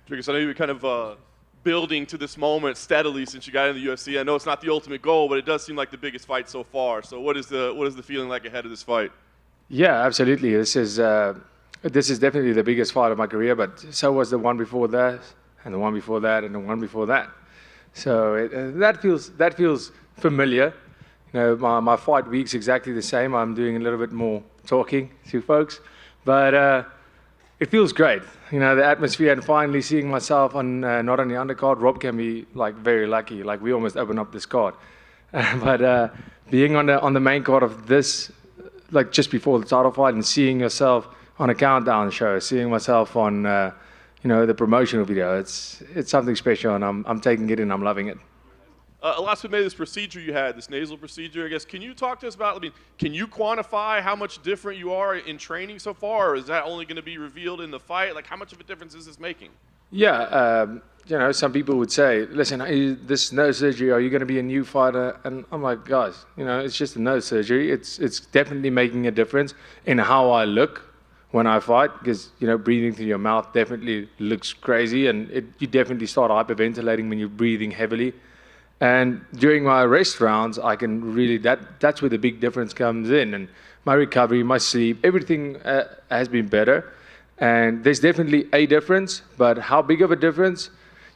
Dricus, I know you've been kind of building to this moment steadily since you got into the UFC. I know it's not the ultimate goal, but it does seem like the biggest fight so far. So what is the feeling like ahead of this fight? Yeah, absolutely. This is definitely the biggest fight of my career, but so was the one before that, and the one before that, and the one before that. So that feels familiar. You know, my fight week's exactly the same. I'm doing a little bit more talking to folks, but it feels great. You know, the atmosphere and finally seeing myself on not on the undercard. Rob can be like very lucky. Like we almost opened up this card, but being on the main card of this, like just before the title fight, and seeing yourself on a countdown show, seeing myself on the promotional video, it's something special, and I'm taking it in. I'm loving it. Last we made this procedure you had, this nasal procedure, I guess. Can you talk to us about, can you quantify how much different you are in training so far, or is that only going to be revealed in the fight? Like, how much of a difference is this making? Yeah, some people would say, listen, this nose surgery, are you going to be a new fighter? And I'm like, guys, it's just a nose surgery. It's definitely making a difference in how I look when I fight, because, breathing through your mouth definitely looks crazy, and you definitely start hyperventilating when you're breathing heavily. And during my rest rounds, I can really, that's where the big difference comes in. And my recovery, my sleep, everything has been better. And there's definitely a difference, but how big of a difference?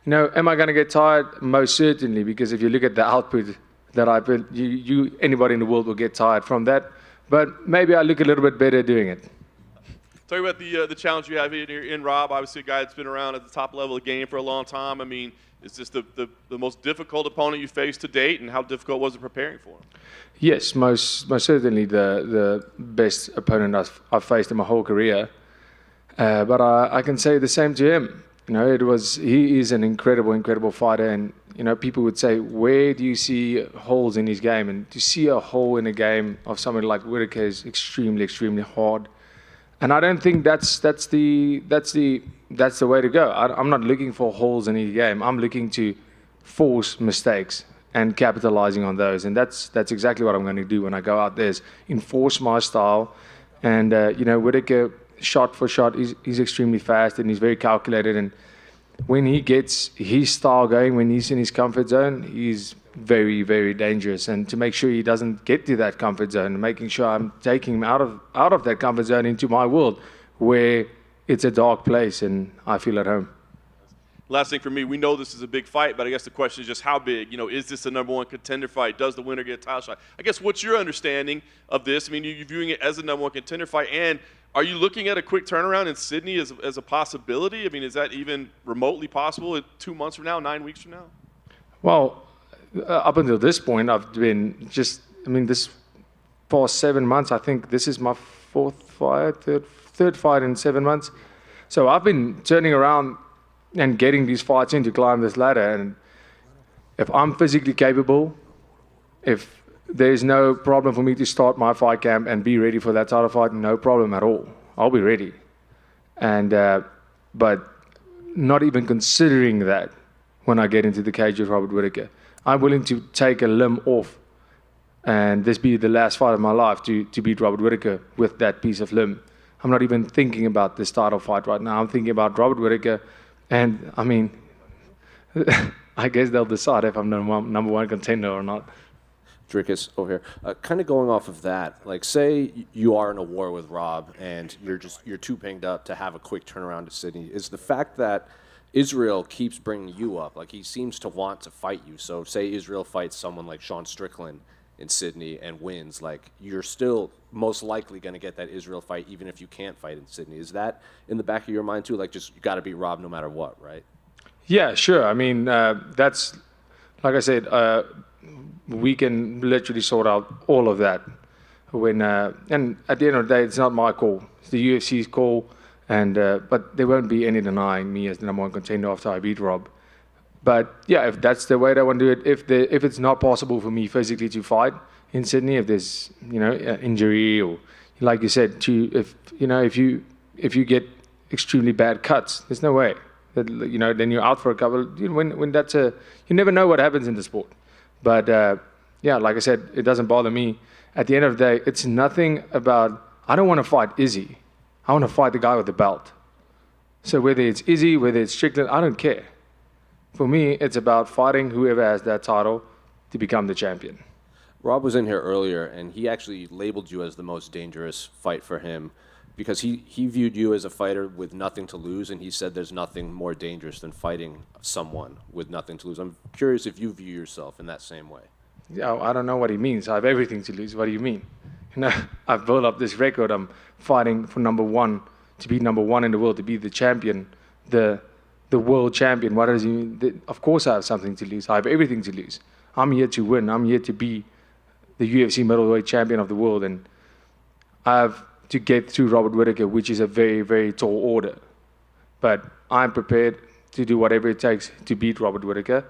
Am I going to get tired? Most certainly, because if you look at the output that I put, anybody in the world will get tired from that. But maybe I look a little bit better doing it. Talk about the challenge you have here in Rob, obviously a guy that's been around at the top level of the game for a long time. Is this the most difficult opponent you faced to date, and how difficult was it preparing for him? Yes, most certainly the best opponent I've faced in my whole career. But I can say the same to him. He is an incredible fighter, and people would say, where do you see holes in his game? And to see a hole in a game of somebody like Whittaker is extremely hard. And I don't think that's the way to go. I'm not looking for holes in any game. I'm looking to force mistakes and capitalizing on those. And that's exactly what I'm going to do when I go out there, is enforce my style. And Whittaker, shot for shot, he's extremely fast and he's very calculated. And when he gets his style going, when he's in his comfort zone, he's very dangerous. And to make sure he doesn't get to that comfort zone, making sure I'm taking him out of that comfort zone into my world, where it's a dark place and I feel at home. Last thing for me, we know this is a big fight, but I guess the question is just how big? Is this a #1 contender fight? Does the winner get a title shot? I guess what's your understanding of this? You're viewing it as a #1 contender fight, and are you looking at a quick turnaround in Sydney as a possibility? Is that even remotely possible in 2 months from now, 9 weeks from now? Well, up until this point, I've been this past 7 months, I think this is my third fight in 7 months. So I've been turning around and getting these fights in to climb this ladder. And if I'm physically capable, if there's no problem for me to start my fight camp and be ready for that title fight, no problem at all. I'll be ready. And but not even considering that when I get into the cage with Robert Whittaker. I'm willing to take a limb off and this be the last fight of my life to beat Robert Whittaker with that piece of limb. I'm not even thinking about this title fight right now. I'm thinking about Robert Whittaker, and I guess they'll decide if I'm #1 contender or not. Dricus over here. Kind of going off of that, like say you are in a war with Rob and you're too banged up to have a quick turnaround to Sydney. Is the fact that Israel keeps bringing you up, like he seems to want to fight you. So say Israel fights someone like Sean Strickland in Sydney and wins, like you're still most likely going to get that Israel fight even if you can't fight in Sydney. Is that in the back of your mind too? Like just you got to beat Rob no matter what, right? Yeah, sure. That's, like I said, we can literally sort out all of that. And at the end of the day, it's not my call. It's the UFC's call. But there won't be any denying me as the #1 contender after I beat Rob. But yeah, if that's the way they want to do it, if it's not possible for me physically to fight in Sydney, if there's injury or like you said, if you get extremely bad cuts, there's no way that then you're out for a couple. When that's you never know what happens in the sport. But like I said, it doesn't bother me. At the end of the day, it's nothing about. I don't want to fight Izzy. I want to fight the guy with the belt. So whether it's Izzy, whether it's Strickland, I don't care. For me, it's about fighting whoever has that title to become the champion. Rob was in here earlier, and he actually labeled you as the most dangerous fight for him because he viewed you as a fighter with nothing to lose, and he said there's nothing more dangerous than fighting someone with nothing to lose. I'm curious if you view yourself in that same way. Yeah, I don't know what he means. I have everything to lose. What do you mean? You know, I've built up this record. I'm fighting for number one, to be number one in the world, to be the champion, the world champion. What does he mean? Of course I have something to lose. I have everything to lose. I'm here to win. I'm here to be the UFC middleweight champion of the world, and I have to get through Robert Whittaker, which is a very, very tall order. But I'm prepared to do whatever it takes to beat Robert Whittaker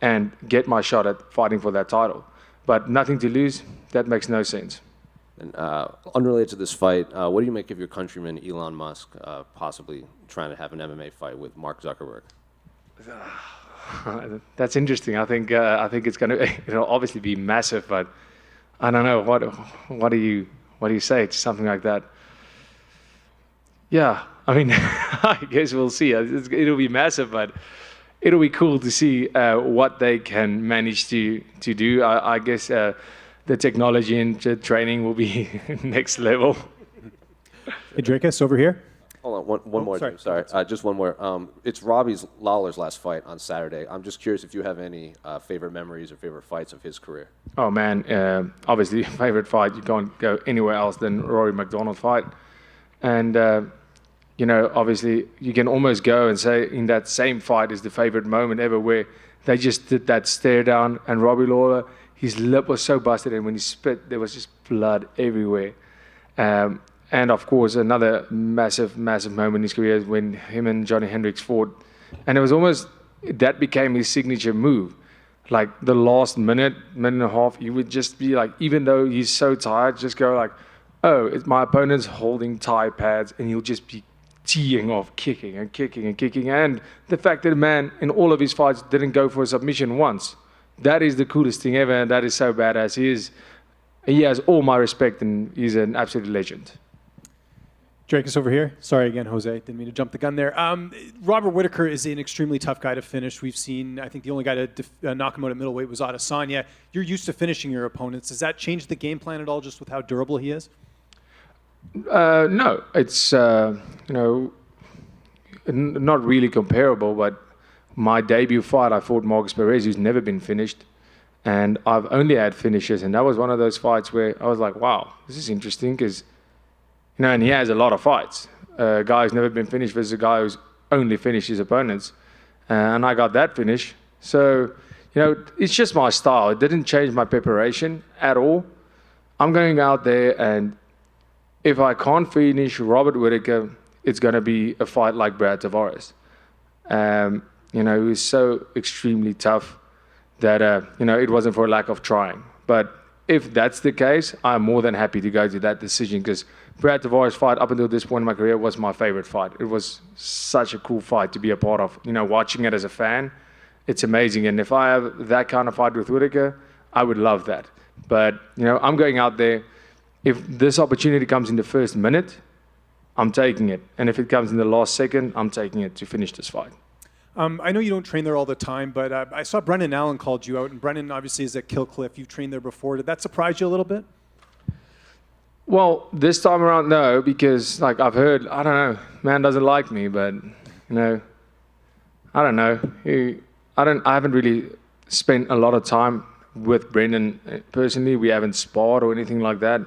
and get my shot at fighting for that title. But nothing to lose, that makes no sense. And unrelated to this fight, what do you make of your countryman Elon Musk possibly trying to have an MMA fight with Mark Zuckerberg? That's interesting. I think it's going to obviously be massive, but I don't know. What do you say to something like that? Yeah, I mean, I guess we'll see. It'll be massive, but it'll be cool to see what they can manage to do. I guess the technology and the training will be next level. Hey, Dricus, over here. Hold on, one more. Sorry, just one more. It's Robbie Lawler's last fight on Saturday. I'm just curious if you have any favorite memories or favorite fights of his career. Oh man, obviously favorite fight. You can't go anywhere else than Rory McDonald fight, and obviously you can almost go and say in that same fight is the favorite moment ever, where they just did that stare down, and Robbie Lawler, his lip was so busted, and when he spit, there was just blood everywhere. And of course, another massive, massive moment in his career is when him and Johnny Hendricks fought. And it was almost, that became his signature move. Like the last minute and a half, he would just be like, even though he's so tired, just go like, oh, my opponent's holding Thai pads, and he'll just be teeing off, kicking and kicking and kicking. And the fact that the man in all of his fights didn't go for a submission once, that is the coolest thing ever, and that is so badass. He has all my respect, and he's an absolute legend. Dricus over here. Sorry again, Jose. Didn't mean to jump the gun there. Robert Whittaker is an extremely tough guy to finish. We've seen, I think the only guy to knock him out at middleweight was Adesanya. You're used to finishing your opponents. Does that change the game plan at all, just with how durable he is? No, it's, not really comparable, but my debut fight, I fought Marcus Perez, who's never been finished, and I've only had finishes, and that was one of those fights where I was like, wow, this is interesting, because and he has a lot of fights. A guy who's never been finished versus a guy who's only finished his opponents. And I got that finish. So, it's just my style. It didn't change my preparation at all. I'm going out there, and if I can't finish Robert Whittaker, it's going to be a fight like Brad Tavares. Who's so extremely tough that, it wasn't for a lack of trying. But if that's the case, I'm more than happy to go to that decision, because Brad Tavares' fight up until this point in my career was my favorite fight. It was such a cool fight to be a part of. Watching it as a fan, it's amazing. And if I have that kind of fight with Whittaker, I would love that. But, I'm going out there. If this opportunity comes in the first minute, I'm taking it. And if it comes in the last second, I'm taking it to finish this fight. I know you don't train there all the time, but I saw Brennan Allen called you out, and Brennan obviously is at Killcliff. You've trained there before. Did that surprise you a little bit? Well, this time around, no, because I've heard, I don't know, man doesn't like me, but I don't know. I haven't really spent a lot of time with Brendan personally. We haven't sparred or anything like that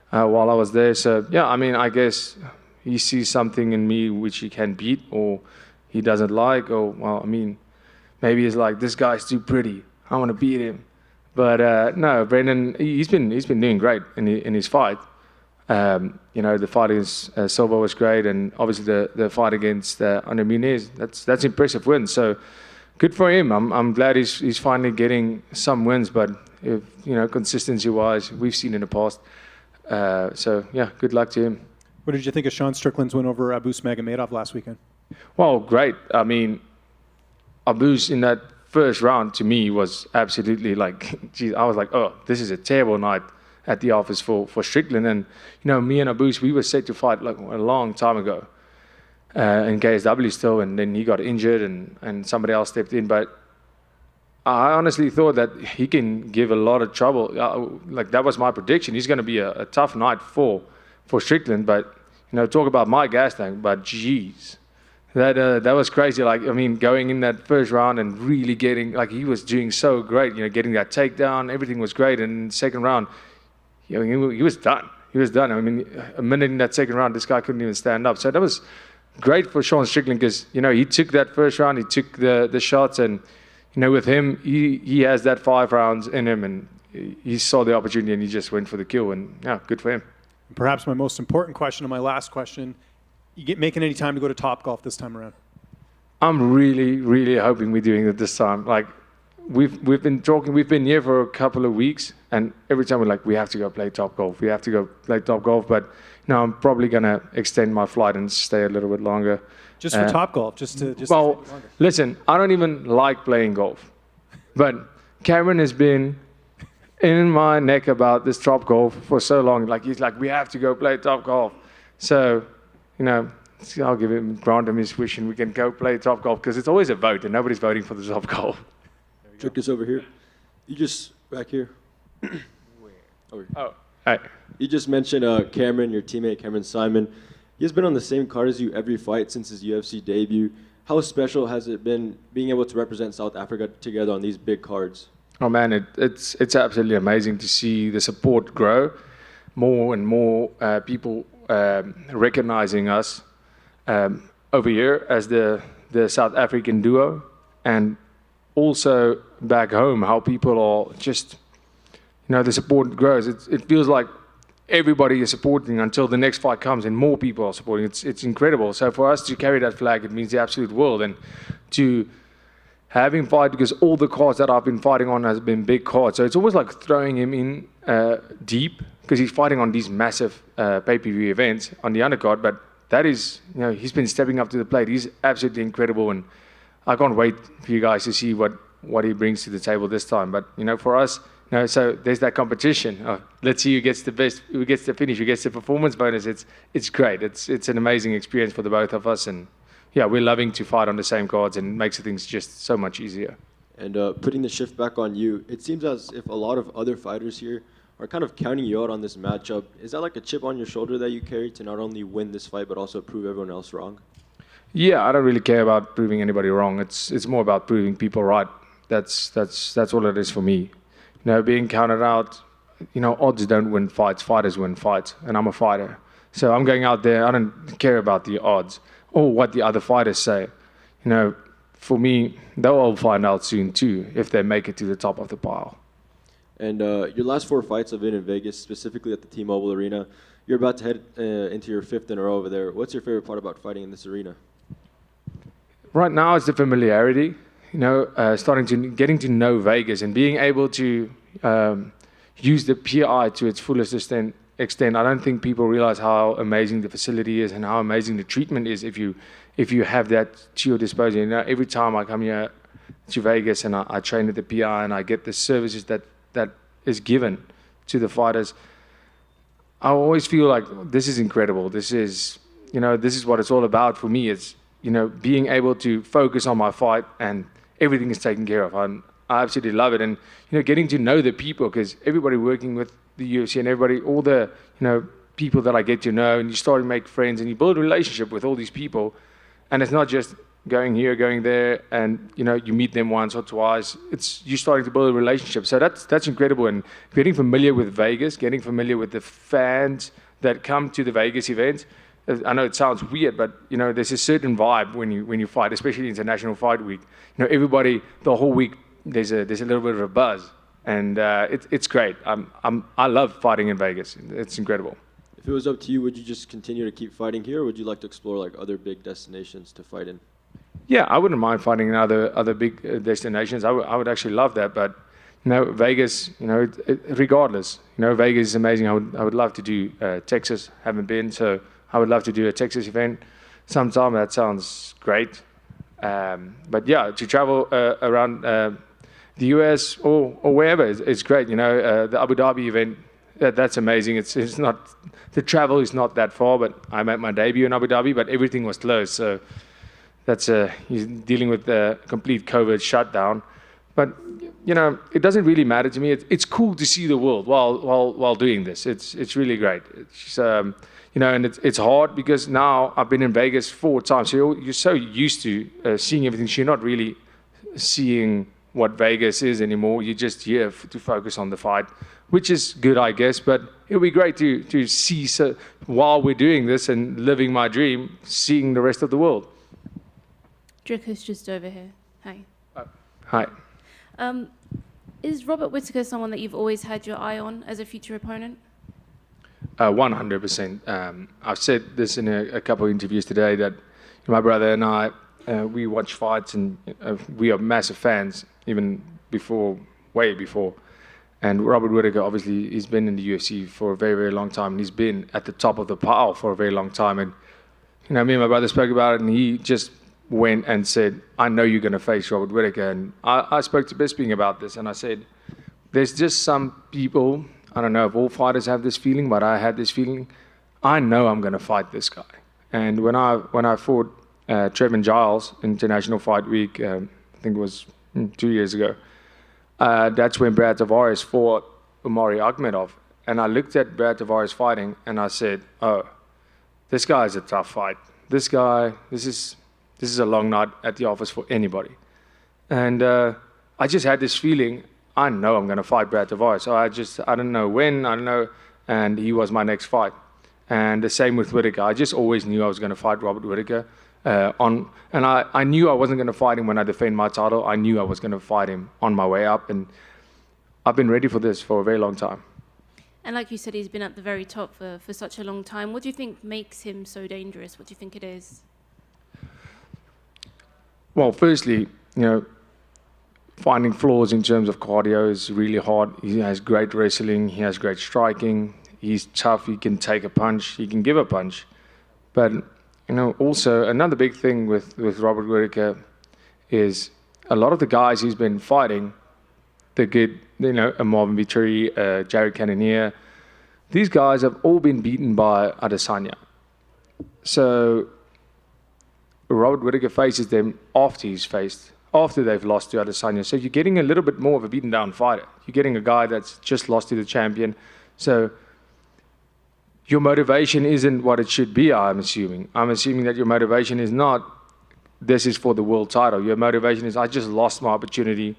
while I was there. So yeah, I guess he sees something in me which he can beat, or he doesn't like, or maybe he's like, this guy's too pretty, I want to beat him. But no, Brendan, he's been doing great in his fight. The fight against Silva was great, and obviously the fight against Andre Muniz, that's impressive wins. So good for him. I'm glad he's finally getting some wins, but if, consistency-wise, we've seen in the past. So yeah, good luck to him. What did you think of Sean Strickland's win over Abus Magomedov last weekend? Well, great. Abus in that first round to me was absolutely geez, I was like, oh, this is a terrible night at the office for Strickland. And, me and Abus, we were set to fight a long time ago. in KSW still, and then he got injured and somebody else stepped in. But I honestly thought that he can give a lot of trouble. Like that was my prediction. He's going to be a tough night for Strickland. But talk about my gas tank. But geez, that was crazy. Like I mean, going in that first round and really getting he was doing so great. Getting that takedown, everything was great. And in the second round, he was done. He was done. I mean, a minute in that second round, this guy couldn't even stand up. So that was great for Sean Strickland because he took that first round, he took the shots, and with him, he has that 5 rounds in him, and he saw the opportunity and he just went for the kill, and yeah, good for him. Perhaps my most important question and my last question: you making any time to go to Topgolf this time around? I'm really, really hoping we're doing it this time. Like we've been talking, we've been here for a couple of weeks, and every time we're like, we have to go play Topgolf. We have to go play Topgolf, but I'm probably gonna extend my flight and stay a little bit longer. Just for Topgolf, just to listen, I don't even like playing golf, but Cameron has been in my neck about this Topgolf for so long. Like he's like, we have to go play Topgolf. So, I'll grant him his wish, and we can go play Topgolf because it's always a vote, and nobody's voting for the Topgolf. Dricus over here. You just back here. Over here. Oh, hey. You just mentioned Cameron, your teammate Cameron Simon. He has been on the same card as you every fight since his UFC debut. How special has it been being able to represent South Africa together on these big cards? Oh man, it's absolutely amazing to see the support grow. More and more people recognizing us over here as the South African duo, and also back home, how people are just, the support grows. It feels like everybody is supporting until the next fight comes and more people are supporting. It's incredible. So for us to carry that flag, it means the absolute world. And to have him fight, because all the cards that I've been fighting on has been big cards. So it's almost like throwing him in deep, because he's fighting on these massive pay-per-view events on the undercard. But that is, he's been stepping up to the plate. He's absolutely incredible. And I can't wait for you guys to see what he brings to the table this time. But, for us, so there's that competition. Let's see who gets the best, who gets the finish, who gets the performance bonus. It's great. It's an amazing experience for the both of us. And, yeah, we're loving to fight on the same cards, and it makes things just so much easier. And putting the shift back on you, it seems as if a lot of other fighters here are kind of counting you out on this matchup. Is that like a chip on your shoulder that you carry to not only win this fight but also prove everyone else wrong? Yeah, I don't really care about proving anybody wrong. It's more about proving people right. That's all it is for me. Being counted out, odds don't win fights. Fighters win fights, and I'm a fighter. So I'm going out there. I don't care about the odds or what the other fighters say. For me, they'll all find out soon too if they make it to the top of the pile. And your last 4 fights have been in Vegas, specifically at the T-Mobile Arena. You're about to head into your 5th in a row over there. What's your favorite part about fighting in this arena? Right now, it's the familiarity. Getting to know Vegas and being able to use the PI to its fullest extent. I don't think people realize how amazing the facility is and how amazing the treatment is if you have that to your disposal. Every time I come here to Vegas and I train at the PI and I get the services that is given to the fighters, I always feel like this is incredible. This is what it's all about for me. It's being able to focus on my fight and everything is taken care of. I absolutely love it. And, getting to know the people, because everybody working with the UFC and all the, people that I get to know, and you start to make friends and you build a relationship with all these people. And it's not just going here, going there, and, you meet them once or twice. It's you starting to build a relationship. So that's incredible. And getting familiar with Vegas, getting familiar with the fans that come to the Vegas events. I know it sounds weird, but there's a certain vibe when you fight, especially International Fight Week. Everybody the whole week there's a little bit of a buzz, and it's great. I love fighting in Vegas. It's incredible. If it was up to you, would you just continue to keep fighting here, or would you like to explore like other big destinations to fight in? Yeah, I wouldn't mind fighting in other big destinations. I would actually love that, but Vegas, regardless, Vegas is amazing. I would love to do Texas. Haven't been, so I would love to do a Texas event sometime. That sounds great. But yeah, to travel around the US or wherever is great. The Abu Dhabi event that's amazing. It's not, the travel is not that far, but I made my debut in Abu Dhabi, but everything was closed. So that's he's dealing with the complete COVID shutdown. But it doesn't really matter to me. It's cool to see the world while doing this. It's really great. It's and it's hard because now I've been in Vegas 4 times. So you're so used to seeing everything. So you're not really seeing what Vegas is anymore. You're just here to focus on the fight, which is good, I guess. But it'll be great to see while we're doing this and living my dream, seeing the rest of the world. Dricus just over here. Hi. Hi. Is Robert Whittaker someone that you've always had your eye on as a future opponent? 100%. I've said this in a couple of interviews today that my brother and I, we watch fights and we are massive fans, even way before. And Robert Whittaker, obviously, he's been in the UFC for a very, very long time. And he's been at the top of the pile for a very long time. And, me and my brother spoke about it, and he just went and said, I know you're going to face Robert Whittaker. And I spoke to Bisping about this, and I said, there's just some people, I don't know if all fighters have this feeling, but I had this feeling, I know I'm going to fight this guy. And when I fought Trevin Giles, International Fight Week, I think it was 2 years ago, that's when Brad Tavares fought Umari Akhmedov. And I looked at Brad Tavares fighting, and I said, oh, this guy is a tough fight. This is a long night at the office for anybody. And I just had this feeling, I know I'm going to fight Brad Tavares. So I don't know when, I don't know. And he was my next fight. And the same with Whittaker. I just always knew I was going to fight Robert Whittaker. And I knew I wasn't going to fight him when I defend my title. I knew I was going to fight him on my way up. And I've been ready for this for a very long time. And like you said, he's been at the very top for such a long time. What do you think makes him so dangerous? What do you think it is? Well, firstly, finding flaws in terms of cardio is really hard. He has great wrestling. He has great striking. He's tough. He can take a punch. He can give a punch. But, also another big thing with Robert Whittaker is a lot of the guys he's been fighting, the good, a Marvin Vittori, Jared Cannonier, these guys have all been beaten by Adesanya. So Robert Whittaker faces them after they've lost to Adesanya. So you're getting a little bit more of a beaten down fighter. You're getting a guy that's just lost to the champion. So your motivation isn't what it should be, I'm assuming. I'm assuming that your motivation is not, this is for the world title. Your motivation is, I just lost my opportunity.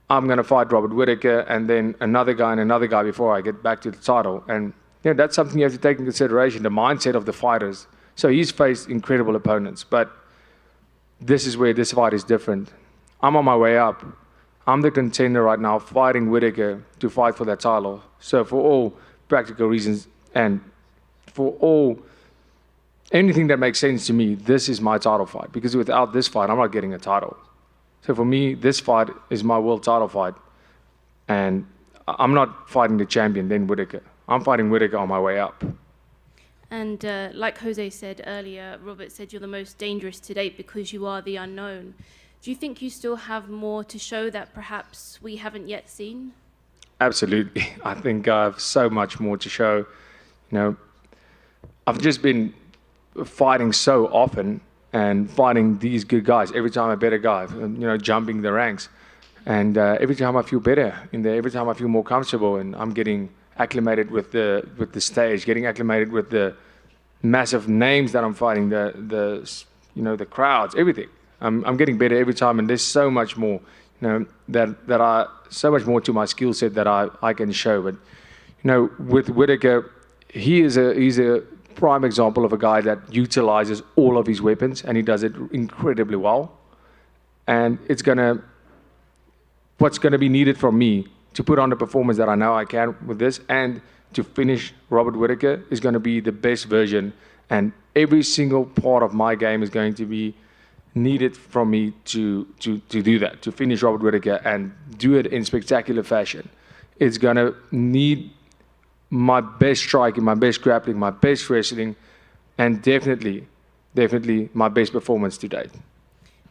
I'm going to fight Robert Whittaker and then another guy before I get back to the title. And that's something you have to take into consideration, the mindset of the fighters. So he's faced incredible opponents, but this is where this fight is different. I'm on my way up. I'm the contender right now, fighting Whittaker to fight for that title. So for all practical reasons and for anything that makes sense to me, this is my title fight. Because without this fight, I'm not getting a title. So for me, this fight is my world title fight. And I'm not fighting the champion, then Whittaker. I'm fighting Whittaker on my way up. And like Jose said earlier, Robert said you're the most dangerous to date because you are the unknown. Do you think you still have more to show that perhaps we haven't yet seen? Absolutely. I think I have so much more to show. I've just been fighting so often and fighting these good guys. Every time a better guy, jumping the ranks. And every time I feel better in there, every time I feel more comfortable, and I'm getting acclimated with the stage, getting acclimated with the massive names that I'm fighting, the crowds, everything. I'm getting better every time, and there's so much more, so much more to my skill set that I can show. But with Whittaker, he's a prime example of a guy that utilizes all of his weapons, and he does it incredibly well. And what's gonna be needed from me to put on the performance that I know I can with this, and to finish Robert Whittaker is going to be the best version, and every single part of my game is going to be needed from me to do that, to finish Robert Whittaker and do it in spectacular fashion. It's going to need my best striking, my best grappling, my best wrestling, and definitely my best performance to date.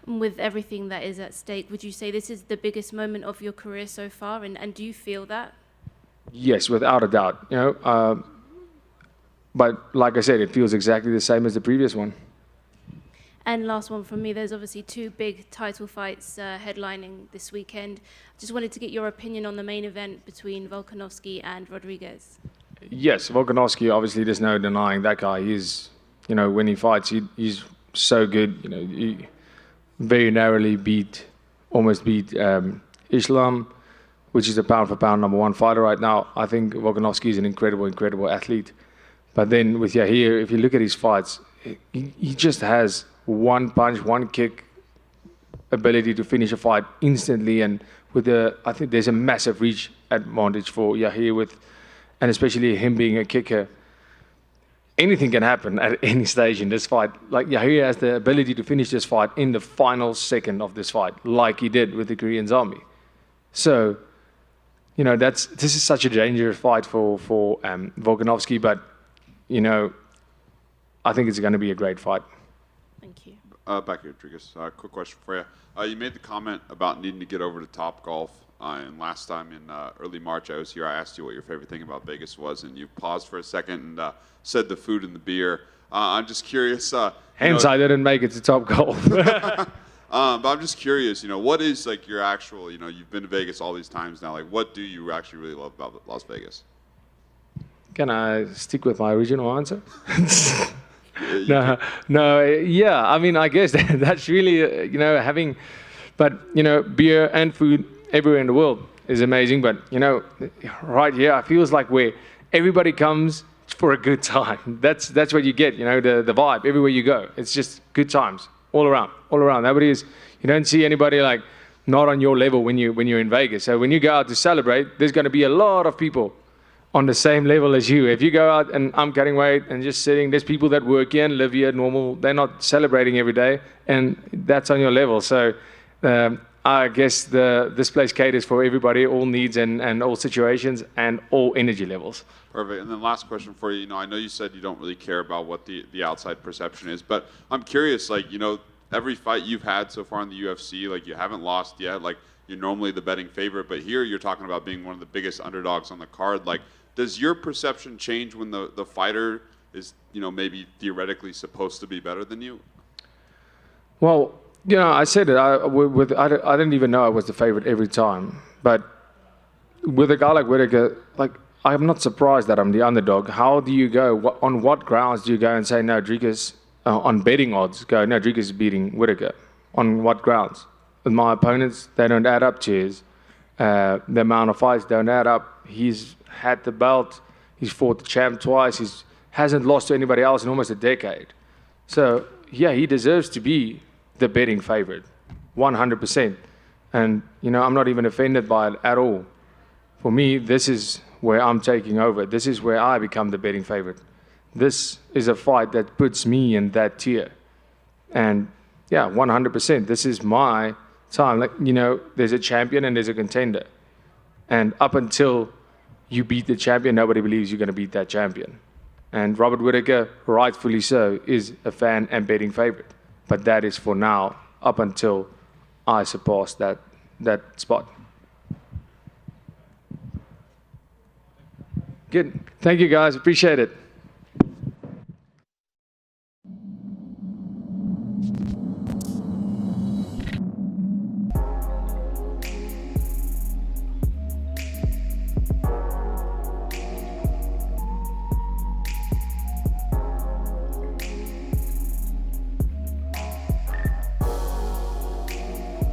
With everything that is at stake, would you say this is the biggest moment of your career so far, and do you feel that? Yes, without a doubt. But like I said, it feels exactly the same as the previous one. And last one from me, there's obviously 2 big title fights headlining this weekend. Just wanted to get your opinion on the main event between Volkanovski and Rodriguez. Yes, Volkanovski, obviously there's no denying that guy. He's, when he fights, he's so good. He very narrowly almost beat Islam, which is the pound-for-pound #1 fighter right now. I think Volkanovski is an incredible athlete. But then with Yair, if you look at his fights, he just has one punch, one kick ability to finish a fight instantly. And I think there's a massive reach advantage for Yair and especially him being a kicker. Anything can happen at any stage in this fight. Like Yair has the ability to finish this fight in the final second of this fight, like he did with the Korean Zombie. So, this is such a dangerous fight for Volkanovski, but I think it's going to be a great fight. Thank you. Back here, Dricus. Quick question for you. You made the comment about needing to get over to Topgolf. And last time in early March I was here, I asked you what your favorite thing about Vegas was, and you paused for a second and said the food and the beer. I'm just curious. Hence, I didn't make it to Topgolf. But I'm just curious, what is like your actual, you've been to Vegas all these times now. Like, what do you actually really love about Las Vegas? Can I stick with my original answer? No, yeah. I mean, I guess that's really, having, but, beer and food everywhere in the world is amazing. But, right here, it feels like where everybody comes for a good time. That's what you get, the vibe everywhere you go. It's just good times all around. Nobody is, you don't see anybody like not on your level when you're in Vegas. So when you go out to celebrate, there's going to be a lot of people on the same level as you. If you go out and I'm cutting weight and just sitting, there's people that work here and live here normal. They're not celebrating every day, and that's on your level. So I guess this place caters for everybody, all needs and all situations and all energy levels. Perfect. And then last question for you. I know you said you don't really care about what the outside perception is, but I'm curious, every fight you've had so far in the UFC, you haven't lost yet. You're normally the betting favorite, but here you're talking about being one of the biggest underdogs on the card. Does your perception change when the fighter is, maybe theoretically supposed to be better than you? Well, I said it. I didn't even know I was the favorite every time. But with a guy like Whittaker, I'm not surprised that I'm the underdog. How do you go? On what grounds do you go and say, no, Dricus, on betting odds, go, no, Dricus is beating Whittaker? On what grounds? With my opponents, they don't add up to his. The amount of fights don't add up. He's had the belt. He's fought the champ twice. He hasn't lost to anybody else in almost a decade. So, yeah, he deserves to be the betting favorite, 100%. And, I'm not even offended by it at all. For me, this is where I'm taking over. This is where I become the betting favorite. This is a fight that puts me in that tier. And, yeah, 100%. This is my time. There's a champion and there's a contender. And up until you beat the champion, nobody believes you're going to beat that champion. And Robert Whittaker, rightfully so, is a fan and betting favorite. But that is for now, up until I surpass that spot. Good. Thank you, guys. Appreciate it.